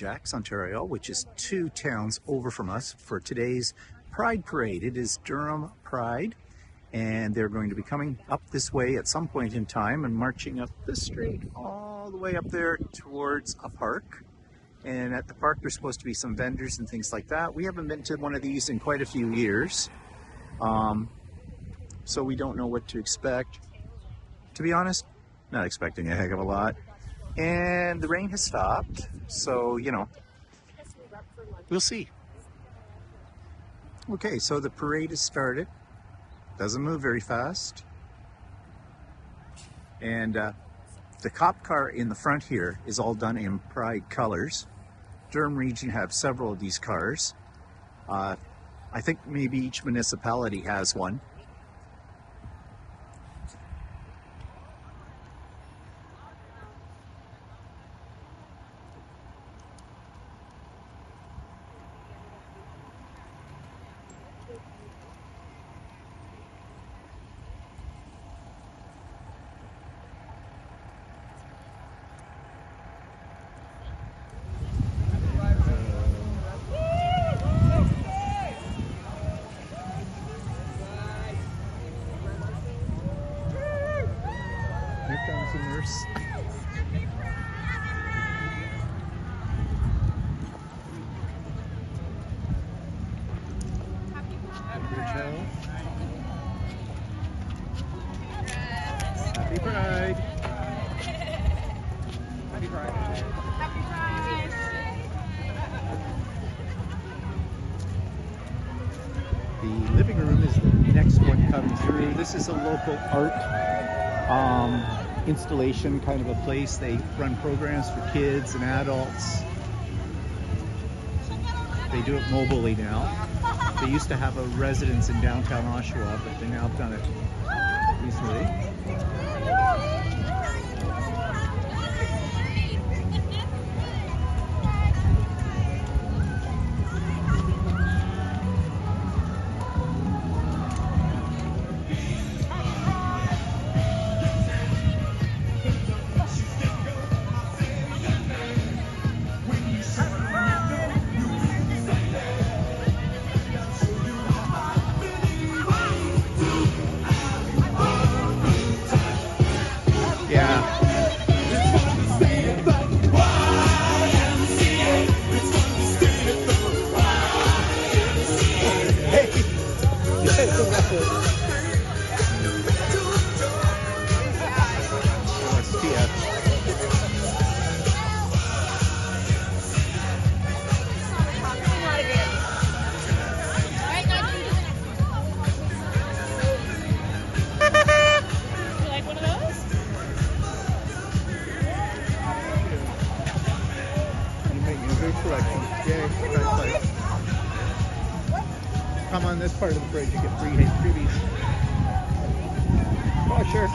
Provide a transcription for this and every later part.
Ajax, Ontario, which is 2 towns over from us, for today's Pride Parade. It is Durham Pride, and they're going to be coming up this way at some point in time and marching up the street all the way up there towards a park. And at the park there's supposed to be some vendors and things like that. We haven't been to one of these in quite a few years, so we don't know what to expect. To be honest, not expecting a heck of a lot. And the rain has stopped, so, you know, we'll see. Okay, so the parade has started. Doesn't move very fast. And the cop car in the front here is all done in Pride colors. Durham Region have several of these cars. I think maybe each municipality has one. Here comes the nurse. Happy Pride. Happy Pride. Happy Pride. The living room is the next one coming through. This is a local art installation kind of a place. They run programs for kids and adults. They do it mobilely now. They used to have a residence in downtown Oshawa, but they now have done it easily. Come on this part of the bridge, you get freebies. Oh, sure.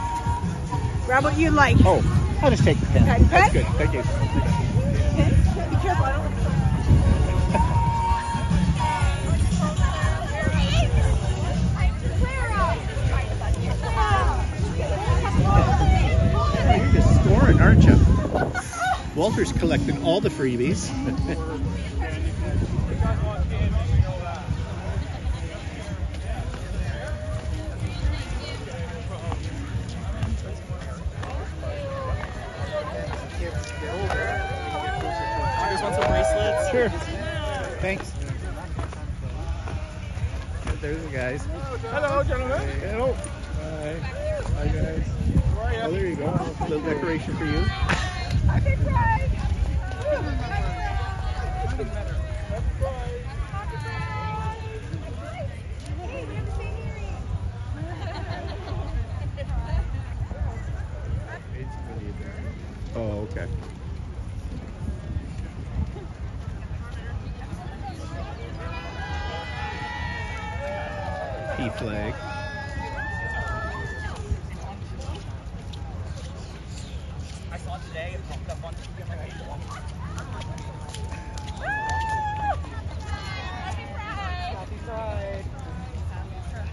Grab what you like. Oh, I'll just take the pen. Okay. That's good. Thank you. Okay. Be careful. I don't... Oh, you're just scoring, aren't you? Walter's collecting all the freebies. Sure. Thanks. There's the guys. Hello, gentlemen. Hey, hello. Hi. Hi, guys. How are you? Oh, there you go. A little decoration for you. Happy Pride! Oh, okay. Flag. I saw it today and popped up on my page. Happy Pride! Happy Pride!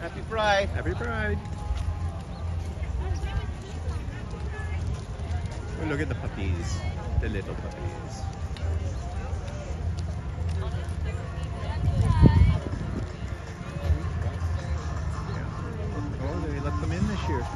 Happy Pride! Happy Pride! Look at the puppies, the little puppies. Oh, they let them in this year.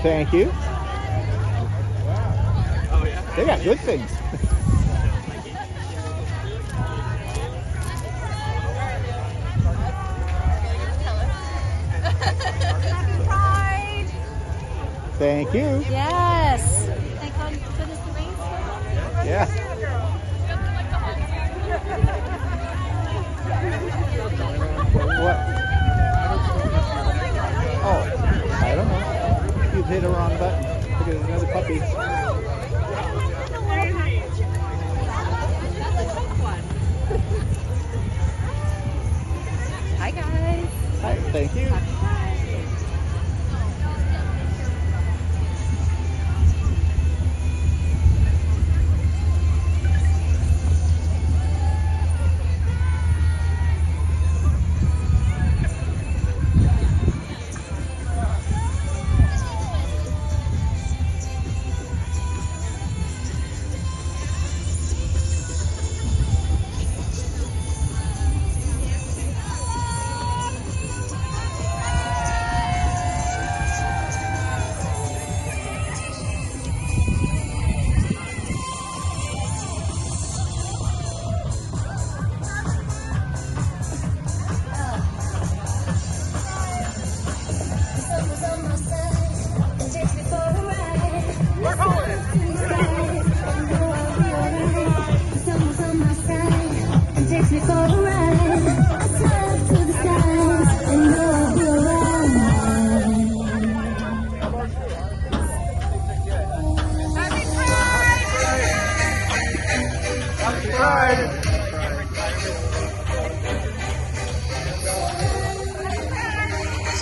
Thank you. They got good things. Thank you. Yes. Thank goodness the rain's still. Yeah. What? Oh, I don't know. You've hit a wrong button. Look at another puppy. Hi guys. Hi, thank you. Happy Pride.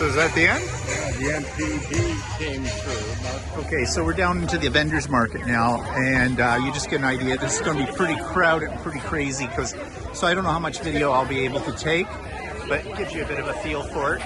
So is that the end? The MPD came through. Okay, so we're down into the vendors market now, and you just get an idea. This is going to be pretty crowded and pretty crazy, so I don't know how much video I'll be able to take, but it gives you a bit of a feel for it.